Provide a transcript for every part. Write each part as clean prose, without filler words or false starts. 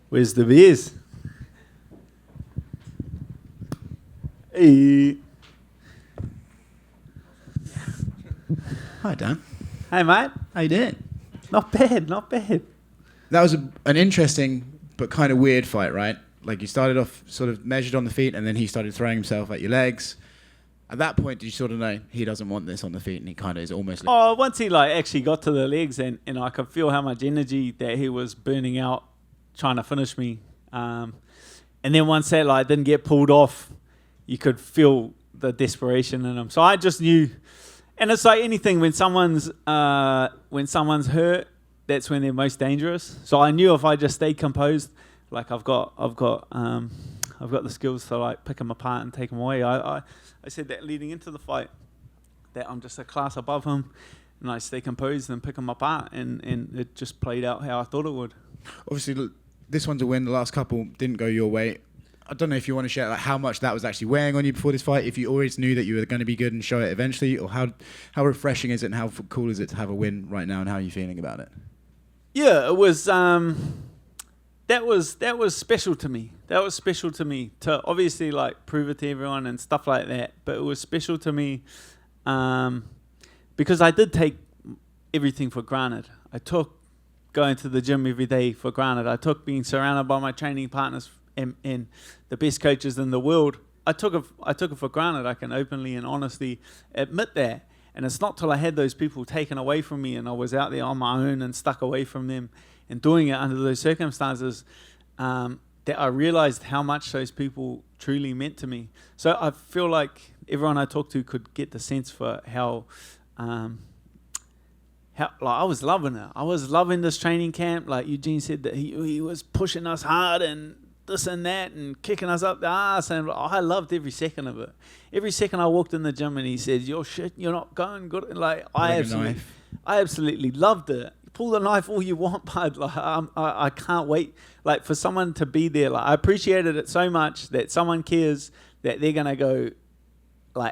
Where's the beers? Hey. Hi, Dan. Hey, mate. How you doing? Not bad, not bad. That was an interesting but kind of weird fight, right? Like you started off sort of measured on the feet, and then he started throwing himself at your legs. At that point, did you sort of know he doesn't want this on the feet, and he kind of is almost... Oh, once he actually got to the legs, and I could feel how much energy that he was burning out trying to finish me. And then once that didn't get pulled off, you could feel the desperation in him. So I just knew, and it's like anything, when someone's hurt, that's when they're most dangerous. So I knew if I just stayed composed, I've got the skills to pick him apart and take him away. I said that leading into the fight, that I'm just a class above him, and I stay composed and pick him apart, and it just played out how I thought it would. Obviously, this one's a win. The last couple didn't go your way. I don't know if you want to share how much that was actually weighing on you before this fight, if you always knew that you were going to be good and show it eventually, or how refreshing is it and how cool is it to have a win right now, and how are you feeling about it? Yeah, it was... That was special to me. That was special to me to obviously prove it to everyone and stuff like that. But it was special to me because I did take everything for granted. I took going to the gym every day for granted. I took being surrounded by my training partners and the best coaches in the world. I took it for granted. I can openly and honestly admit that. And it's not till I had those people taken away from me and I was out there on my own and stuck away from them and doing it under those circumstances, that I realized how much those people truly meant to me. So I feel like everyone I talked to could get the sense for how I was loving it. I was loving this training camp. Like Eugene said, that he was pushing us hard and this and that and kicking us up the ass, and I loved every second of it. Every second I walked in the gym and he said, "You're shit. You're not going good." I absolutely loved it. Pull the knife all you want, bud. I can't wait. For someone to be there. I appreciated it so much that someone cares that they're gonna go,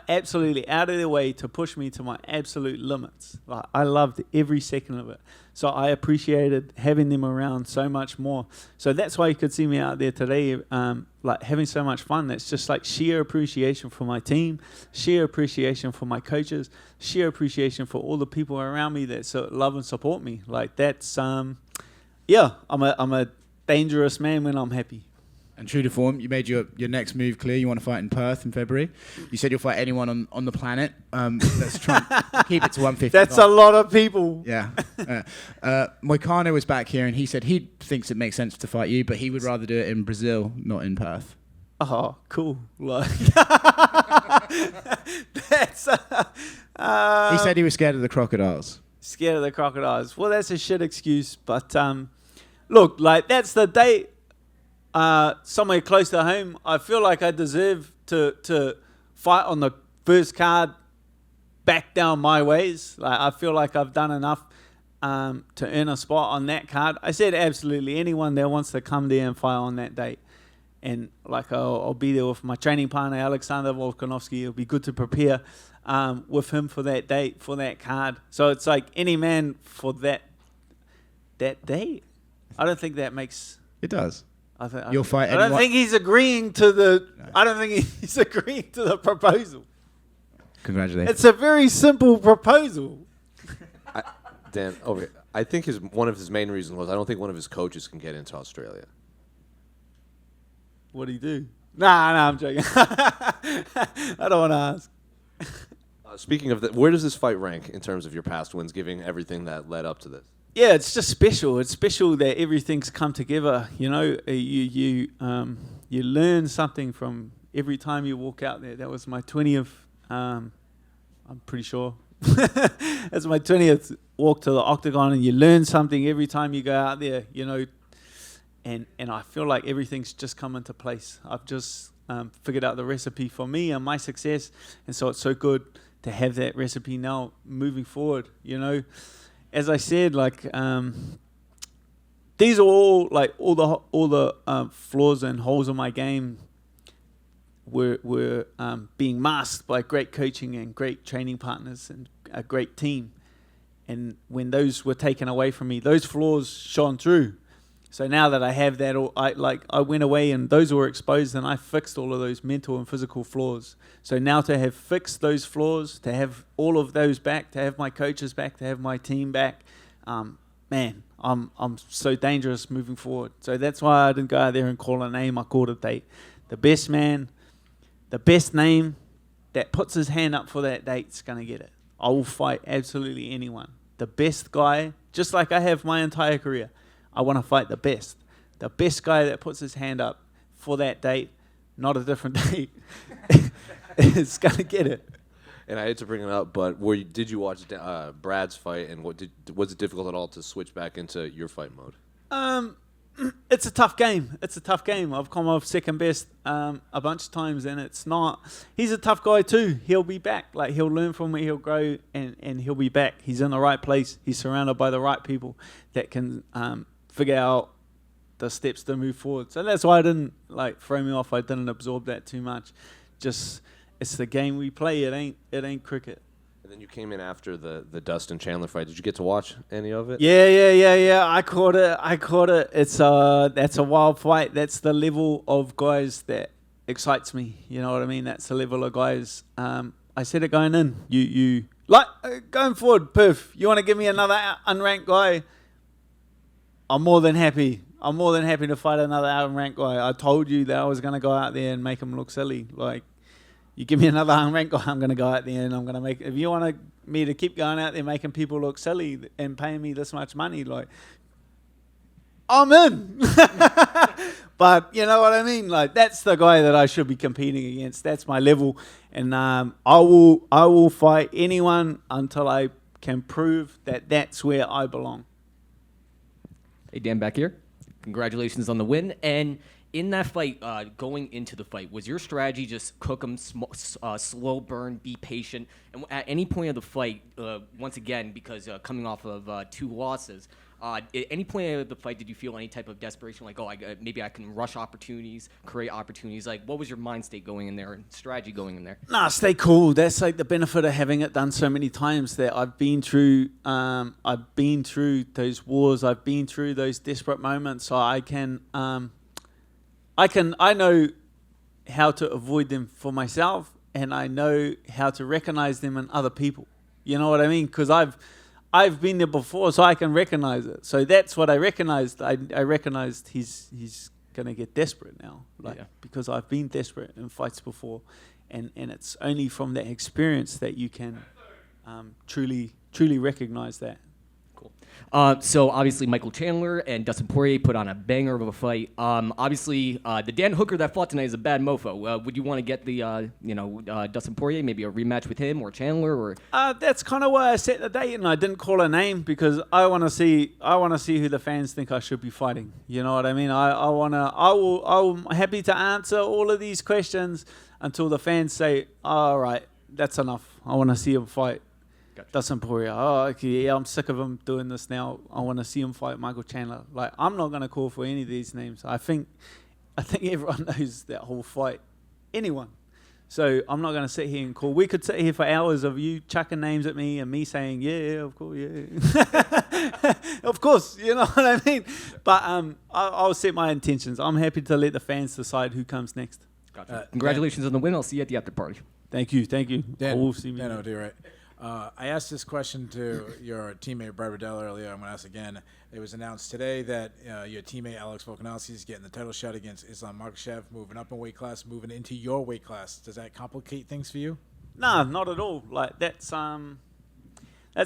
absolutely out of their way to push me to my absolute limits. I loved every second of it. So I appreciated having them around so much more. So that's why you could see me out there today, having so much fun. That's just sheer appreciation for my team, sheer appreciation for my coaches, sheer appreciation for all the people around me that love and support me. That's, I'm a dangerous man when I'm happy. And true to form, you made your next move clear. You want to fight in Perth in February. You said you'll fight anyone on the planet. Let's try and keep it to 150. That's a lot of people. Yeah. Moicano was back here, and he said he thinks it makes sense to fight you, but he would rather do it in Brazil, not in Perth. Oh, cool. That's... he said he was scared of the crocodiles. Scared of the crocodiles. Well, that's a shit excuse, but look, that's the date. Somewhere close to home, I feel like I deserve to fight on the first card back down my ways. I feel like I've done enough to earn a spot on that card. I said absolutely anyone that wants to come there and fight on that date. And I'll be there with my training partner, Alexander Volkanovski. It'll be good to prepare with him for that date, for that card. So it's any man for that date. I don't think that makes... It does. You'll fight anyone. I don't think he's agreeing to the... No. I don't think he's agreeing to the proposal. Congratulations. It's a very simple proposal. Dan, I think one of his main reasons was I don't think one of his coaches can get into Australia. What do you do? Nah, I'm joking. I don't want to ask. Speaking of that, where does this fight rank in terms of your past wins, given everything that led up to this? Yeah, it's just special. It's special that everything's come together. You learn something from every time you walk out there. That was my 20th. I'm pretty sure. That's my 20th walk to the octagon, and you learn something every time you go out there. And I feel like everything's just come into place. I've just figured out the recipe for me and my success, and so it's so good to have that recipe now moving forward. As I said, these are all all the flaws and holes in my game were being masked by great coaching and great training partners and a great team. And when those were taken away from me, those flaws shone through. So now that I have that, I went away and those were exposed, and I fixed all of those mental and physical flaws. So now to have fixed those flaws, to have all of those back, to have my coaches back, to have my team back, man, I'm so dangerous moving forward. So that's why I didn't go out there and call a name. I called a date. The best man, the best name that puts his hand up for that date's going to get it. I will fight absolutely anyone. The best guy, just like I have my entire career, I want to fight the best. The best guy that puts his hand up for that date, not a different date, is going to get it. And I hate to bring it up, but did you watch Brad's fight, and was it difficult at all to switch back into your fight mode? It's a tough game. I've come off second best a bunch of times, and it's not. He's a tough guy too. He'll be back. Like, he'll learn from it. He'll grow, and he'll be back. He's in the right place. He's surrounded by the right people that can figure out the steps to move forward. So that's why I didn't throw me off. I didn't absorb that too much. Just, it's the game we play. It ain't cricket. And then you came in after the Dustin Chandler fight. Did you get to watch any of it? Yeah. I caught it. It's that's a wild fight. That's the level of guys that excites me. You know what I mean? That's the level of guys. I said it going in. You going forward, Perth. You want to give me another unranked guy? I'm more than happy. To fight another unranked guy. I told you that I was going to go out there and make him look silly. You give me another unranked guy, I'm going to go out there and I'm going to make... If you want me to keep going out there making people look silly and paying me this much money, I'm in. But you know what I mean? That's the guy that I should be competing against. That's my level. And I will fight anyone until I can prove that that's where I belong. Hey, Dan, back here. Congratulations on the win. And in that fight, going into the fight, was your strategy just cook them, slow burn, be patient? And at any point of the fight, once again, because coming off of 2 losses, at any point of the fight, did you feel any type of desperation, maybe I can rush opportunities, create opportunities? What was your mind state going in there and strategy going in there? Nah, stay cool. That's the benefit of having it done so many times that I've been through. I've been through those wars. I've been through those desperate moments. So I know how to avoid them for myself, and I know how to recognize them in other people. You know what I mean? Because I've been there before, so I can recognize it. So that's what I recognized. I recognized he's gonna get desperate now, because I've been desperate in fights before, and it's only from that experience that you can truly recognize that. Cool. So obviously Michael Chandler and Dustin Poirier put on a banger of a fight. Obviously the Dan Hooker that fought tonight is a bad mofo. Would you want to get the Dustin Poirier, maybe a rematch with him or Chandler, or? That's kind of why I set the date and I didn't call a name, because I want to see who the fans think I should be fighting. You know what I mean? I'm happy to answer all of these questions until the fans say, all right, that's enough. I want to see him fight. Gotcha. Dustin Poirier. Oh, okay, yeah, I'm sick of him doing this now. I want to see him fight Michael Chandler. I'm not going to call for any of these names. I think everyone knows that whole fight. Anyone. So I'm not going to sit here and call. We could sit here for hours of you chucking names at me and me saying, yeah, of course, yeah. Of course, you know what I mean? But I'll set my intentions. I'm happy to let the fans decide who comes next. Gotcha. Congratulations on the win. I'll see you at the after party. Thank you. Dan, will see me. Dan O'D, right? I asked this question to your teammate Brad Riddell earlier. I'm going to ask again. It was announced today that your teammate Alex Volkanovski is getting the title shot against Islam Makhachev, moving up in weight class, moving into your weight class. Does that complicate things for you? No, not at all. That's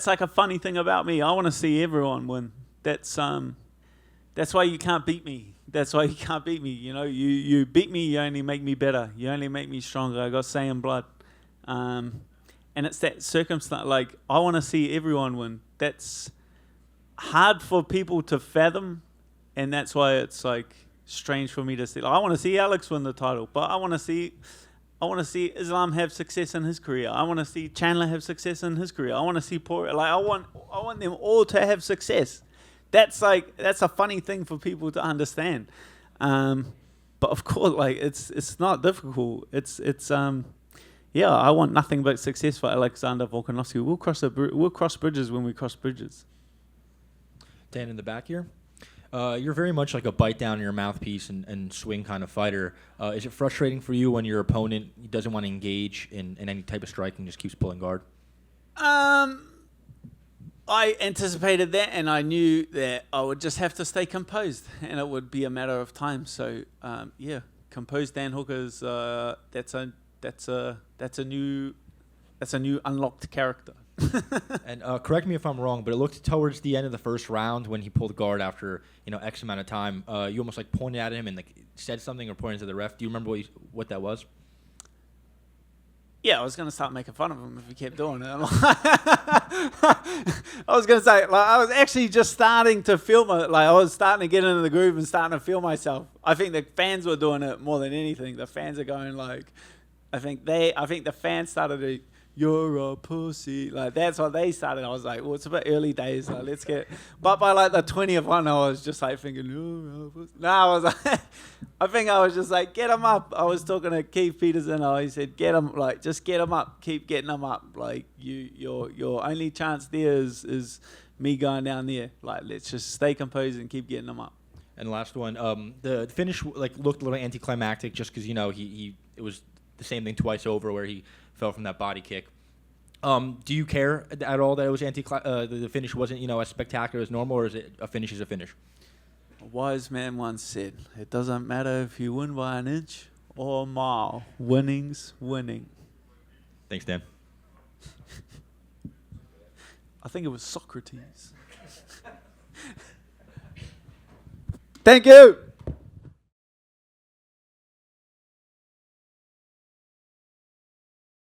like a funny thing about me. I want to see everyone win. That's why you can't beat me. You know, you beat me, you only make me better. You only make me stronger. I got Saiyan blood. And it's that circumstance, I want to see everyone win. That's hard for people to fathom, and that's why it's, strange for me to see. I want to see Alex win the title, but I want to see Islam have success in his career. I want to see Chandler have success in his career. I want to see Poirier. I want them all to have success. That's a funny thing for people to understand. But of course, it's not difficult. Yeah, I want nothing but success for Alexander Volkanovski. We'll cross bridges when we cross bridges. Dan in the back here. You're very much like a bite down in your mouthpiece and swing kind of fighter. Is it frustrating for you when your opponent doesn't want to engage in any type of strike and just keeps pulling guard? I anticipated that, and I knew that I would just have to stay composed, and it would be a matter of time. So, yeah, composed Dan Hooker's that's a new unlocked character. And correct me if I'm wrong, but it looked towards the end of the first round when he pulled guard after X amount of time. You almost like pointed at him and like said something or pointed to the ref. Do you remember what that was? Yeah, I was going to start making fun of him if he kept doing it. I was going to say, like, I was actually just starting to feel I was starting to get into the groove and starting to feel myself. I think the fans were doing it more than anything. The fans are going like, I think the fans started to, you're a pussy. Like, that's what they started. I was like, well, it's a bit early days. Like, let's get... But by, like, the 20th one, I was just, like, thinking, you're a pussy. No, I was like... I think I was just like, get him up. I was talking to Keith Peterson. He said, get him, like, just get him up. Keep getting him up. Like, your only chance there is me going down there. Like, let's just stay composed and keep getting him up. And last one, the finish like looked a little anticlimactic just because it was the same thing twice over where he fell from that body kick. Do you care at all that it was the finish wasn't as spectacular as normal, or is it a finish is a finish? A wise man once said, it doesn't matter if you win by an inch or a mile. Winning's winning. Thanks, Dan. I think it was Socrates. Thank you.